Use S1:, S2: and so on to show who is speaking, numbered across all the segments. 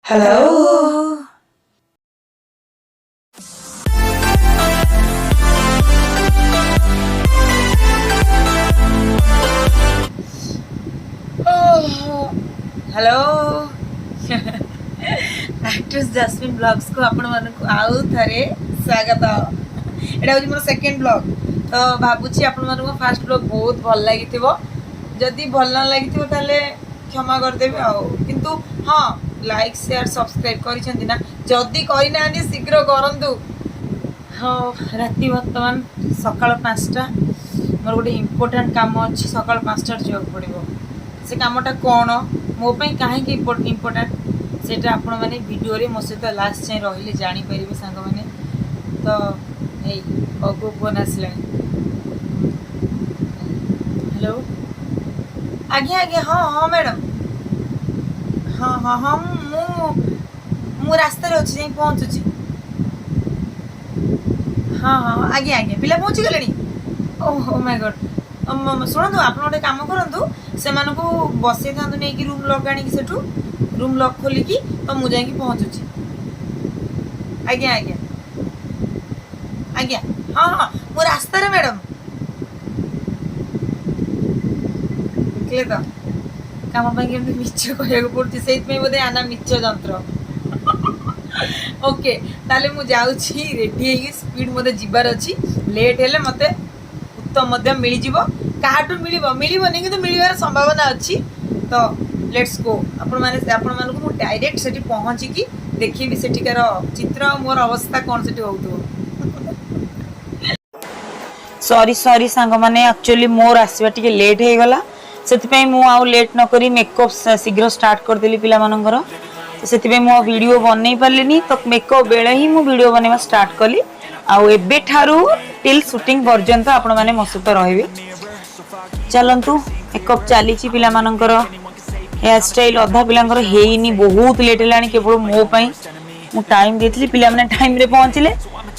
S1: Hello. Hello actress jasmine blogs को आपण मानक आउ थारे स्वागत। एटा होची मोर सेकंड ब्लॉग तो भाबुची आपण मानक फर्स्ट ब्लॉग बहुत भल लागिथिबो। जदी भल न लागिथिबो ताले क्षमा कर देबे आ किंतु हां लाइक शेयर सब्सक्राइब करिसेंती ना जदी करि नानी शीघ्र करंतु। हां राती वर्तमान सकाळ 5टा मोर गोटे इम्पोर्टेंट काम अछि सकाळ 5टा जॉब पड़िबो। से कामटा कौन मो कहीं इम्पोर्टेंट सेटा आपण मैंने वीडियो रे मो सहित लास्ट जाए रही जापर सांग मैंने तो यही अगो फोन आसला। हेलो आज्ञा आज्ञा हाँ हाँ मैडम हाँ हाँ हाँ मु रास्तार अच्छी जाए पहुँचुची। हाँ हाँ आज्ञा आज्ञा पिला पहुँची गले। ओह माय गॉड शुणु आप गोटे कम करूँ से बसई था नहीं रूम लॉक आनिकी सेठू रूम लॉक खोलिकी तो मुझे जाकि पहुँचुची। आज्ञा आज्ञा आज्ञा हाँ हाँ मो रास्तार मैडम देखले तो कम केमती मिछ कह पड़ती से बोधे आना मिछ जंत्र। ओके ताले मु जाउछि रेडी होगी स्पीड मते जिबार अछि लेट हेले मते उत्तम मध्य मिल जिवो काटू मिलबनी कि मिलबार संभावना अच्छी तो लेट्स गो। आपण मानक डायरेक्ट से पहुँचिकी देखी सेठिकार चित्र मोर अवस्था कौन से हो। सॉरी सॉरी सांग माने एक्चुअली मोर आसवा टिके लेट हो गला से मु आउ लेट न करी मेकअप शीघ्र स्टार्ट कर देली पिला मानकर तो से मु वीडियो बनै पारलिनी तो मेकअप बेले ही मु वीडियो बनैबा स्टार्ट कली आउ एबे ठारू टिल शूटिंग पर्यंत आपण माने मो सहित रहिबे। चलतु मेकअप चली पिला मानकर हेयर स्टाइल अधा पिलांकर हेइनी बहुत लेट हेलानी केवल मो पई मु टाइम देथली पिला माने टाइम रे पहुंचले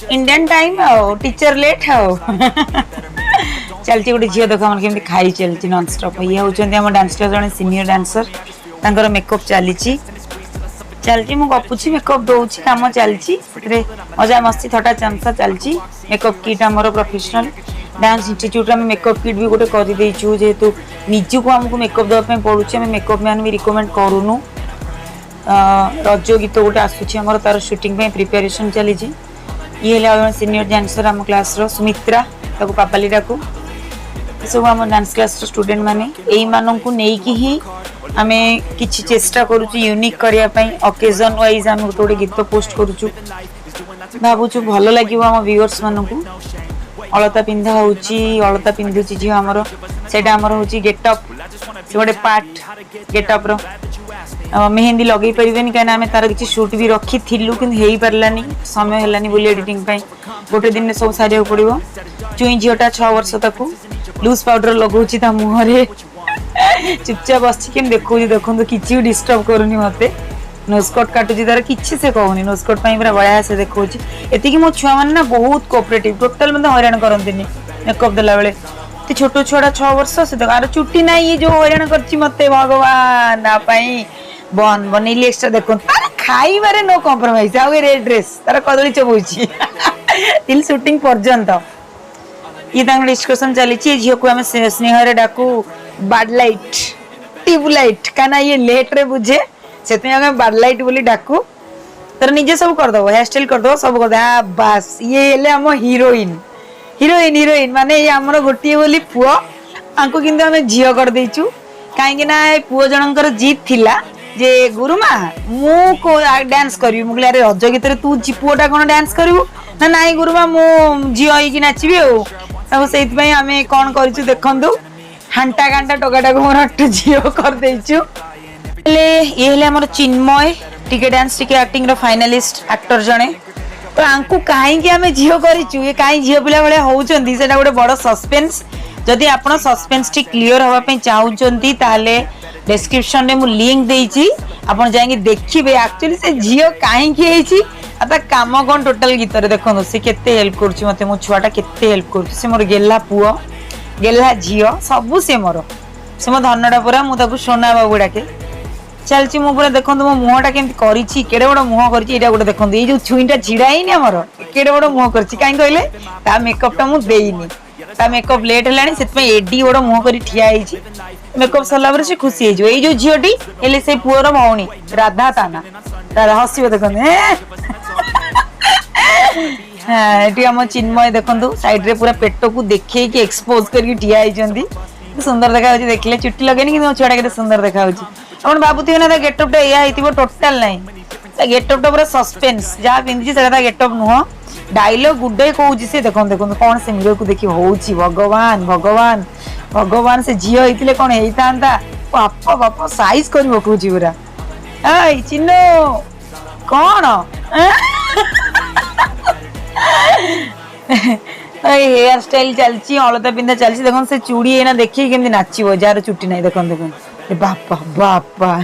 S1: इंडियन टाइम आ टीचर लेट आ चलती गोटे झील देख मन केमती खाई चलती नॉन स्टॉप ये होचंती हम डांस क्लास जने सीनियर डांसर तांकर मेकअप चली चलती मु गपुची मेकअप दउची काम चलची रे मजा मस्ती थटा चमचा चलची। मेकअप किट हमर प्रोफेशनल डांस इंस्टीट्यूट में मेकअप किट भी गोटे कर देचु जेहेतु निजी को हमको मेकअप देवाई पड़ुचे आम मेकअप मैन भी रिकमेंड करूनु। रज गीत गोटे आसूची हमर तार शूटिंग पे प्रिपरेशन चली ये सीनियर डांसर आम क्लास रो सुमित्रा ताको पापाली डाकू सब आम डांस क्लास स्टूडेंट माने एई मानन को नेकी ही आमे किछि चेष्टा करूछु यूनिक करिया पई ओकेजन वाइज आम गोटे गीत पोस्ट करूछु भाबुछु भलो लागिवो आम व्यूअर्स मानकू। अलता पिंधा होची अलता पिंधुची झी हमर सेटा हमर होची गेटअप से गोटे पार्ट गेटअप रो मेहंदी लगे परिबेनी काना आमे तार किछि शूट भी रखी थिलु किन हेई परलानी समय हलानी बोली एडिटिंग पई गोटे दिन में सब सारिया पड़िबो। चुई झियोटा 6 वर्ष तकू लूज पाउडर लगौची ता मुहरे चुपचाप बसची केम देखौची देखंतु किछि डिस्टर्ब करूनी मते नोस्कट काटुची तार किछि से कहूनी नोस्कट पई पूरा बया से देखौची एति कि मो छुआ मन ना बहुत कोऑपरेटिव टोटल मते हैरान करंतिनी मेकअप देला बेले ते छोटो छोड़ा 6 वर्ष से तार चुट्टी नाही ये जो हैरान करची मते भगवान ना पई बन बनेली एक्स्ट्रा देखो तार खाई बारे नो कॉम्प्रोमाइज आ रेड ड्रेस तार कदली चबुची तिल शूटिंग पर्यंत ये तांग डिस्कशन चली झील को आम स्नेह रे डाकू बाड लाइट ट्यूब लाइट काना ये लेट रे बुझे से बाड लाइट बोली डाकू तर निजे सब कर दो हेयर स्टाइल कर दो सब कर दे बस ये हेले हम हीरोइन हीरोइन हीरोइन माने ये हमर गोटी बोली पुओ आंको किंतु हमें झियो कर देचु काहे ना पुओ जनकर जीत थिला जे गुरुमा मु को डांस करी मुगले अरे रज गीत रे तू पुओटा कोन डांस करिवु ना नाई गुरुमा मु झियो होई कि नाचबी ओ तब सेइत पई हमें कोन करिचु देखंतु हांटा गांटा टोगाटा को मोर झियो कर देचु ले ये हेले हमर चिन्मय टिके डांस टिके एक्टिंग रो फाइनलिस्ट एक्टर जणे तो आंकु काहे कि हमें झियो करिचु ये काहे झियो पिला बळे होउचंदी सेटा गोटे बड़ सस्पेंस। जदि आपण सस्पेंस टी क्लियर हवा पे चाहउचंती ताले डिस्क्रिप्शन में मु लिंक देइची आपण जाई देखिबे एक्चुअली से झियो काहे कि हेची आता काम कोन टोटल गीत रे देखो से केते हेल्प करछि मते मो छुआटा केते हेल्प करछि से मोर गेला पुओ गेला झियो सब से मोर धनडा पूरा मु ताकू सोना बाबू डाके चलची मु पूरा देखो मो मुहटा केमती करिछि केडे बड़ मुह करिछि एटा गोटे देखो ए जो छुईटा छिड़ा हिनी हमर केडे बड़ मुह करिछि काई कहले ता मेकअप टा मु देइनी ता मेकअप लेट हेलानी सेत में एडी बड़ मुह करी ठिया हिछि मेकअप सरला पर से खुशी हे जो ए जो झियोटी एले से पुअर भौणी राधा ताना तारा हसिबे देखो हाँ ये आम चिन्मय देखो साइड रे पूरा पेट को देखे कि एक्सपोज करके ठिया होती सुंदर देखा देखले चुट्टी लगेनी कि छुआ के सुंदर देखा अपन भावुथे ना गेटअप या टोटाल ना गेटअप पूरा सस्पेंस जहाँ पिंधि से गेटअप नुह डायलॉग गुडे कौन से देखो देखो कौन से मिरर को देखी होची भगवान भगवान भगवान से झील होते कौन होता बापा बापा साइज कर पकाउची पूरा ऐ चिन्नु कौन हेयर स्टाइल चलची अलता पिंधा चलची देखो से चूड़ी एना देखिए केमती नाचिबो जार चुट्टी नहीं देखो देखो बापा बापा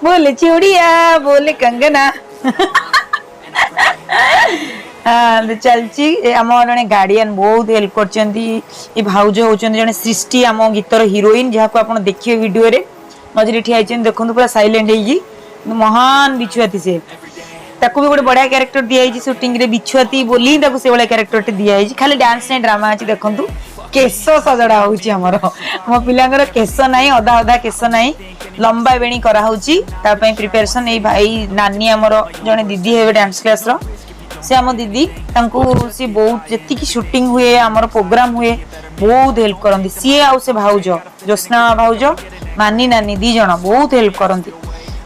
S1: बोले चूड़िया बोले कंगना हाँ चलची आम जड़े गार्डियन बहुत हेल्प कर भाउज होती जड़े सृष्टि आम गीतर हिरोइन जहाँ को आप देखिए वीडियो रे मझे ठिया देखो पूरा साइलेंट हो महान बिछुआती से ताकू भी गोटे बढ़िया क्यारेक्टर दिखाई सुटिंग रे बिछुआती बोली से भाया क्यारेक्टर दिखाई खाली डांस नहीं ड्रामा अच्छी देखु केश सजड़ा होची हमर मो पिलांगर केश नाही अधा अधा केश नाही लंबा बेणी करा होची ता पई प्रिपरेशन ए भाई नानी हमर जने दीदी हेबे डांस क्लास रो से हम दीदी तांको से बहुत जति की शूटिंग हुए हमर प्रोग्राम हुए बहुत हेल्प करंती सी आ से भाउज जोस्ना भाउज मानी नानी दी जण बहुत हेल्प करंती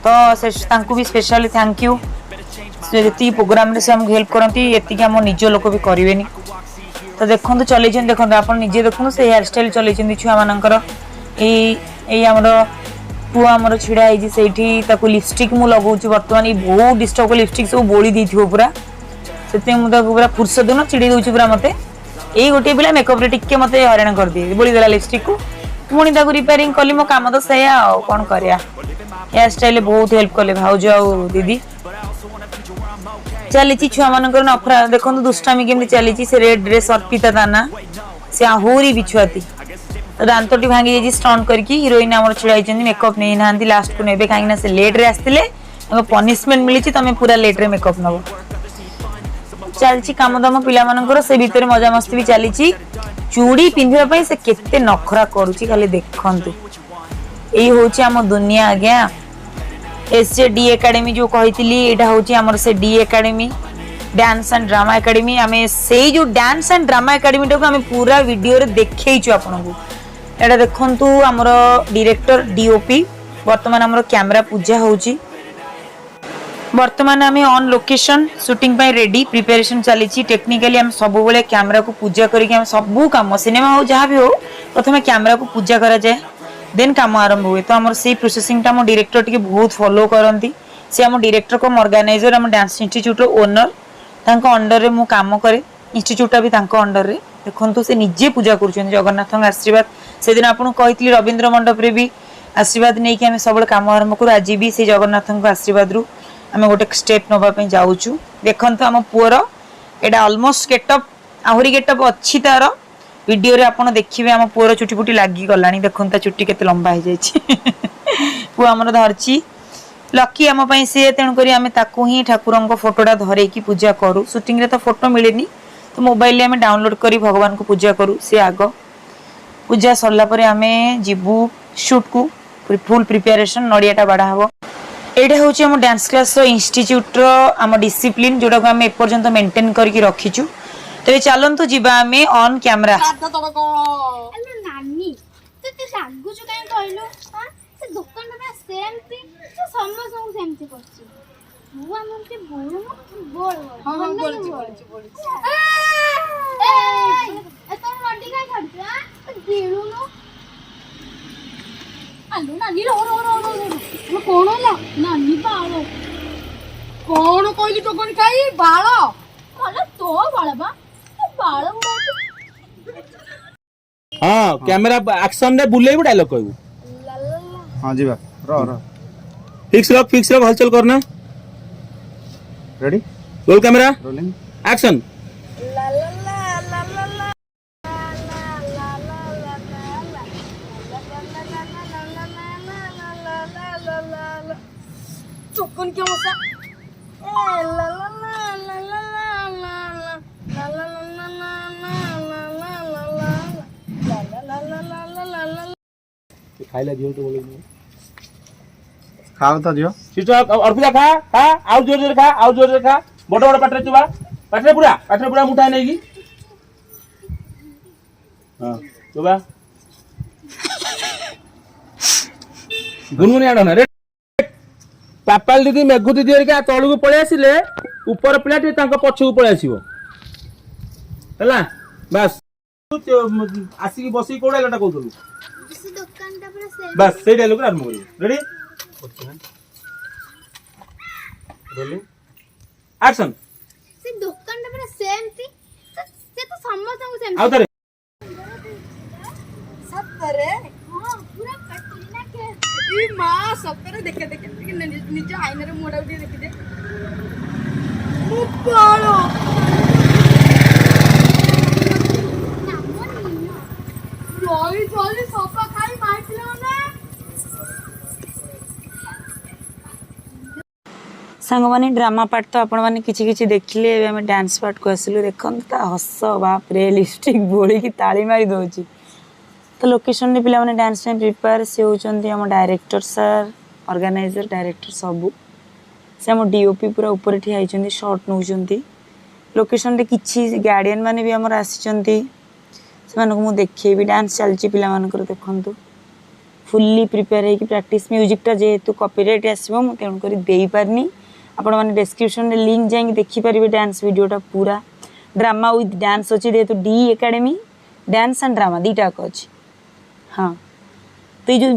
S1: तो से तांको भी स्पेशली थैंक यू जी प्रोग्राम से हमको हेल्प करती एति आम निज लोक भी करेनि तो देखो चल देखो आप निजे देखो से हेयर स्टाइल चल छुआ मानकर पुआ आमर छिड़ा है लिपस्टिक मु लगाऊँ बर्तमान बहुत डिस्टर्ब लिपस्टिक सब बोली दी पूरा से पूरा फुर्सत दिन चिड़ी दूसरी पूरा मत यही गोटे पिला मेकअप टिके मत हराण कर दिए बोली देला लिपस्टिक को पुणी रिपेयरिंग कली मो काम तो सैया कौन करा हेयर स्टाइल बहुत हेल्प कले भाउज आ दीदी चली छुआ मान नफरा देखो दुष्टामी केमती चली से रेड ड्रेस अर्पिता ताना से आहरी बिछुआती तो दांत टी भांगी जाइए स्टंट करके हिरोइन आम छिड़ा मेकअप नहीं ना लास्ट को ने कहीं से लेट रे आसते पनिशमेंट मिली तुम पूरा लेट रे मेकअप नब चलची कम दाम पिला से भितर मजा मस्ती भी चली चूड़ी पिंधापी से केते नखरा करुच्ची खाली देखु यही हूँ आम दुनिया आज्ञा एसडी एकेडमी जो कही यहाँ से D academy dance and drama academy आम से जो डांस एंड ड्रामा एकेडमी टाक आम पूरा वीडियो रे देखु आपको एटा देखु आमर डायरेक्टर डीओपी वर्तमान आमर कैमरा पूजा होची वर्तमान आम on location shooting pi ready preparation चली टेक्निकली आम सब बेले कैमरा को पूजा करके सबू कम सिनेमा हो जहाँ भी हो प्रथम कैमरा को पूजा करा जाए देन काम आरंभ हुए तो आम से प्रोसेसिंग टा डायरेक्टर टी बहुत फॉलो करती से आम डायरेक्टर को ऑर्गेनाइजर आम डांस इंस्टीट्यूट ओनर तांको अंडर रे मु काम करे इंस्टीट्यूट भी तांको अंडर रे देखंतु से निजे पूजा करुछन जगन्नाथ आशीर्वाद से दिन आपन कहितली रविंद्र मंडप रे भी आशीर्वाद नै कि हम सब काम आरंभ करू आज भी से जगन्नाथ आशीर्वाद रु आम गोटे स्टेप नबा पे जाउछु देखंतु आम पुअर एटा ऑलमोस्ट गेटअप आहुरी गेटअप अच्छी तार वीडियो रे आपन देखिबे आम पुअर चुटी पुटी लागी गलानी देखंता चुटी केते लंबा हो जायछि पु हमर धरछि लकी आम पई से तेणु करी आम ताकू ही ठाकुरंको फोटोटा धरे की पूजा करू शूटिंग रे तो फोटो मिलेनी तो मोबाइल आम डाउनलोड करी भगवान को पूजा करू से आग पूजा सरला परे आम जीवु शूट को फुल प्रिपरेशन नड़ियाटा बाड़ा हबो एटा होची हम डांस क्लास इंस्टीट्यूट रो आम डिसिप्लिन जोटा को आम एपर्यंत मेंटेन करके रखीचु तो ये चलंतु जीवा आमे ऑन कैमरा
S2: हेलो नानी तो ते लागु छु काई कहलु हां से दुकान में सेमती तो समझ सेमती करछि तू हमन के बोल हां बोल ए तो लड्डी काई खड़छ हां गेलु नो आलू नानी रो रो रो रो रो कोन होला नानी बाळो कोन कहली तो कोन काई बाळो कहला तो बाळ बा बाळ उडा
S3: हाँ कैमरा एक्शन रे बुलेबो डायलॉग कहबो
S4: हाँ जी बा रो रो
S3: फिक्स रख हलचल करना
S4: ready
S3: roll camera
S4: rolling
S3: action
S1: चोकन क्या मसा ए ला ला ला ला ला ला ला ला ला ला ला ला
S3: खाइला दियो तो बोले
S4: खाओ तो दियो
S3: सिस्टर अर्पिता खा खा आउ जोर जोर खा आउ जोर जोर खा बड़ बड़ पाटरे चुबा पाटरे पूरा मुठा नहीं की हां चुबा गुनगुनी आड़ ना रे पापाल दीदी मेघु दीदी हेरिका तळु को पळे आसिले ऊपर प्लेट तांको पछू पळे आसीबो हला बस आसी की बसी कोडा लटा कहतलु
S2: से दुकान टा पूरा सेम
S3: बस से डायलॉग आरंभ करियो रेडी रोलिंग एक्शन
S2: से दुकान टा पूरा सेम थी से तो समझ को सेम
S3: आउ तारे
S1: सत्तरे
S2: हां पूरा कटरीना के
S1: ई मां सत्तरे देखे निज आईना रे मोडा उठी देखि दे मुपालो जल्दी जल्दी सोफा खाई मारथिलो ना सांग माने ड्रामा पार्ट तो आपण माने किछि किछि देखिले एबे हम डांस पार्ट को आसिलु देखन ता हस बाप रे लिपस्टिक बोली की ताली मारी दोची तो लोकेशन रे पिला माने डांस टाइम प्रिपेयर से होचंती हम डायरेक्टर सर ऑर्गेनाइजर डायरेक्टर सब से हम डीओपी पूरा ऊपर ठी आइचंती शॉट नउचंती लोकेशन रे किछि गार्डियन माने भी हमर आसिचंती से मानको मु देखिए डांस चलची पिला मानकर देखंतु फुल्ली प्रिपेयर है कि प्रैक्टिस म्यूजिक टा जेहेतु कॉपीराइट आसीबो मु तेन करी देई पारनी आपण माने डिस्क्रिप्शन रे लिंक जाई देखि परिबे डांस वीडियोटा पूरा ड्रामा विथ डांस अछि जेहेतु the academy dance and drama दीटा को अछि हां तो जो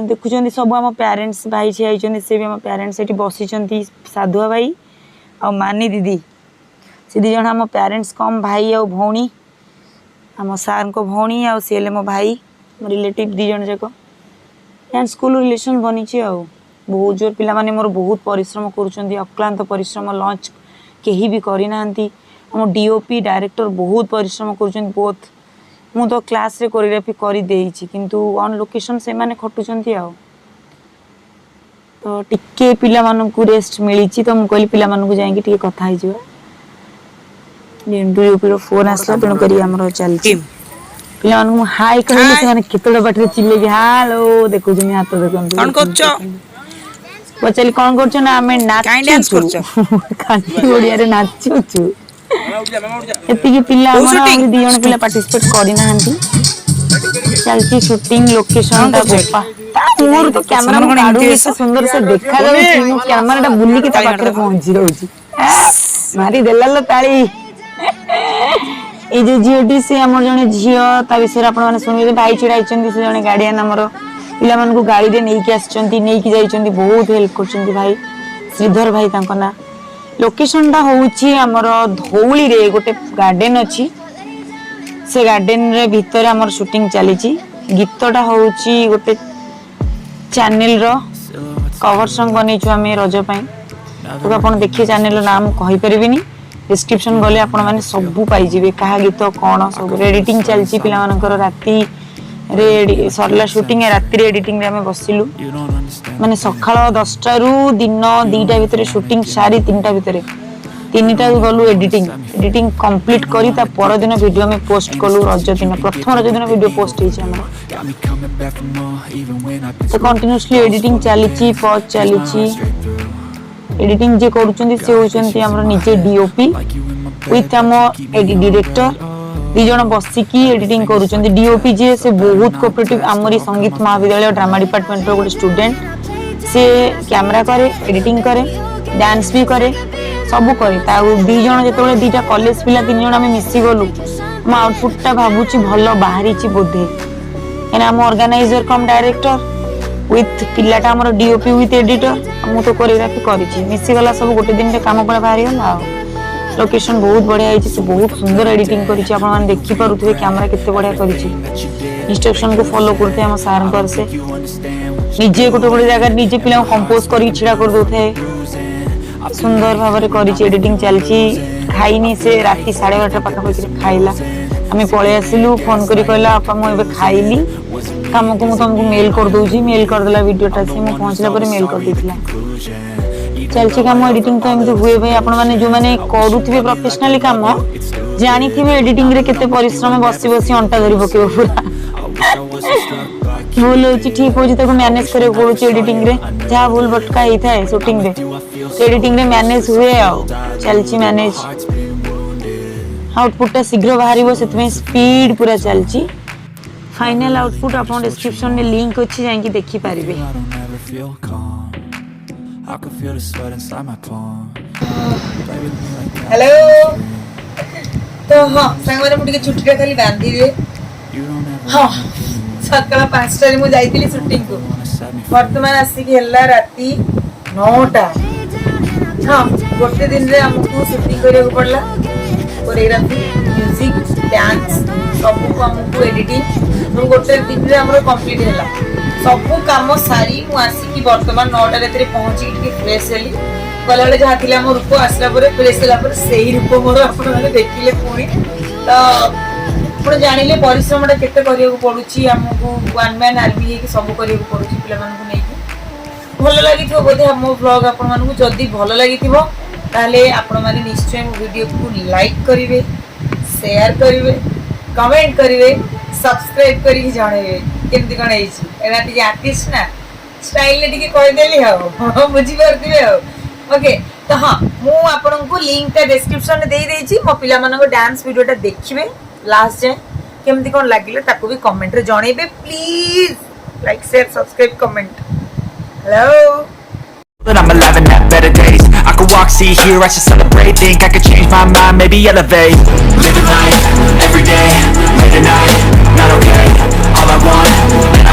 S1: देखुचंदी सब हम पेरेंट्स भाई छी आइचंदी से भी हम पेरेंट्स एठी बसिचंती साधुआ भाई आ मानी दीदी से दी जण हम पेरेंट्स कम भाई आ भौणी आम सार को भौणी आ सीएल मो भाई मो रिलेटिव दी जण जाक एंड स्कूल रिलेशन बनी बहुत जोर पिला माने मोर बहुत परिश्रम करूछंती अक्लांत परिश्रम लॉन्च केही भी करी नांती हम डीओपी डायरेक्टर बहुत परिश्रम करूछंती बहुत मु तो क्लास रे कोरियोग्राफी करी देइछि किंतु ऑन लोकेशन से माने खटुछंती आ तो टिके पिला मानन को रेस्ट मिलिछि तो मु कहली पिला मानन को जाई कि टिके कथा hi जिवा डीओपी रो फोन आसला तण करी हमरो चलछि पिला मानन हाय कहले से माने केतडा बाटरे चिल्ले कि हेलो देखु जमी हाथ देखन
S5: कौन करछो
S1: पचली कौन करछो ना हमें नाच
S5: काई डांस करछो
S1: खाली ओडिया रे नाचु छु एति कि पिला हमर हम दी जण पिला पार्टिसिपेट करि नाहंती चलची शूटिंग लोकेशन ता गोपा मोर तो कैमरा में काडू इसे सुंदर से देखा जावे मु कैमरा टा बुल्ली के ता पाखरे पहुंची रहउची मारी देलल ताली ए जे जियोटी से हमर जने झियो ता विषय आपण माने सुनिबे भाई छिड़ाइचंदी से जने गार्डियन हमर पिला मन को गाड़ी रे नै के आछचंती नै के जाइचंती बहुत हेल्प करचंती भाई श्रीधर भाई तांको ना लोकेशन टा होउची हमर धौली रे गोटे गार्डन अछि से गार्डन रे भीतर हमर शूटिंग चली छी गीतटा होउची गोटे चैनल रो कवर सॉन्ग बनै छु हमें रज पई तो आपण देखिए चैनल रो नाम कहि परिबिनी डिस्क्रिप्शन गले आपण माने सब पाई जिवे कहा गीत कोन सब एडिटिंग चल छी पिला मानकर राती रे सरला शूटिंग राती रे एडिटिंग रे हमें बसिलु माने सखाळ 10टा रु दिन 2टा भीतर शूटिंग सारी 3टा भीतर 3टा गलु एडिटिंग कंप्लीट करी ता पर दिन वीडियो में पोस्ट कलु रज दिन प्रथम रज दिन वीडियो पोस्ट हे छी हमर तो कंटीन्यूअसली एडिटिंग चली छी पॉज चली छी एडिटिंग जे करूचंती से होचंती हमर नीचे डीओपी विथ हम डायरेक्टर दी जण बसिकी एडिटिंग करूचंती डीओपी जे से बहुत कोऑपरेटिव हमरी संगीत महाविद्यालय ड्रामा डिपार्टमेंट रो गोटे स्टूडेंट से कैमरा करे एडिटिंग करे डांस भी करे सब करे ता दी जण जेतोले दीटा कॉलेज पिला तीन जण हम मिसी गलु हम आउटपुट ता भाबुची भलो बाहरी ची बोधे एना हम ऑर्गेनाइजर कम डायरेक्टर विथ पिलाटा हमर डीओपी विथ एडिटर हम तो कोरियोग्राफी करी छी मिसी गला सब गोटे दिन रे काम पड़ा बाहरी गला लोकेशन बहुत बढ़िया है से बहुत सुंदर एडिटिंग करी छी आपण मान देखि परुथबे कैमरा कितने बढ़िया करी छी इंस्ट्रक्शन को फॉलो करते हम सार कर से निजे गोटे गोटे जगह निजे पिला कंपोज करी छिड़ा कर दोथे सुंदर भाबरे करी छी एडिटिंग चल छी खाइनी से राती 12:30 पाखा पाखी खाइला हमें पळे आसिलु फोन करी कहला आपा मु एबे खाइली काम को मु तुमको मेल कर दउची मेल कर देला वीडियोटा से मु पहुंचला पर मेल कर देथिला चलची काम एडिटिंग तो एमती हुए भाई आपण माने जो माने करूथिबे प्रोफेशनली काम जानिथिबे एडिटिंग रे केते परिश्रम बसी बसी अंटा धरि पकेबो पूरा भूल होची ठीक होची ताको मैनेज करे पड़ुची एडिटिंग रे जहाँ भूल भटका ही थाए शूटिंग रे एडिटिंग रे मैनेज हुए आ चलची मैनेज आउटपुट शीघ्र बाहर से स्पीड पूरा चलची फाइनल आउटपुट आप डिस्क्रिप्शन में लिंक अच्छी जाकि देखी पारे। हेलो तो हाँ सांग मुझे छुट्टी खाली बांधी दे हाँ सकाल 5टारे मुझे जाइली शूटिंग को बर्तमान आसिक है राति 9टा हाँ गोटे दिन रे हमको शूटिंग करने को पड़ला कोरियोग्राफी म्यूजिक डांस सब आमको एडिटिंग गोटे दिन रे हमरो कंप्लीट हैला सब काम सारी मु आसिकी वर्तमान 9टा राति पहुंची फ्रेश हेली गला बेले जहाँ थिला मो रूप आसला परे फ्रेश होला परे सेही रूप मोर आपण माने देखिले पुणी तो आपण जानिले परिश्रमटा केते करिया पड़ुची हमको वन मैन आर्मी हे कि सब करिया पड़ुची पिला मानकु नै कि भल लागिथो बोधे हम व्लॉग आपण मानकु जदी भल लागिथिबो ताले आपण माने निश्चय मो वीडियो को लाइक करिवे शेयर करिवे कमेंट करिवे सब्सक्राइब करी जानेबे केमति कोन हेछि एना टिके आर्टिस्ट ना स्टाइल ले टिके कहि देली हो बुझी परथिबे हो ओके तो हाँ मु आपण को लिंक टा डिस्क्रिप्शन में देई देछि मो पिला मानको डांस वीडियोटा देखिबे लास्ट जाए केमती कोन लागिले ताको भी कमेंट रे जणेबे please like share subscribe comment hello
S5: But I'm alive and have better days. I could walk, see, hear, I should celebrate. Think I could change my mind, maybe elevate. Living life, every day, late at night, not okay. All I want, and I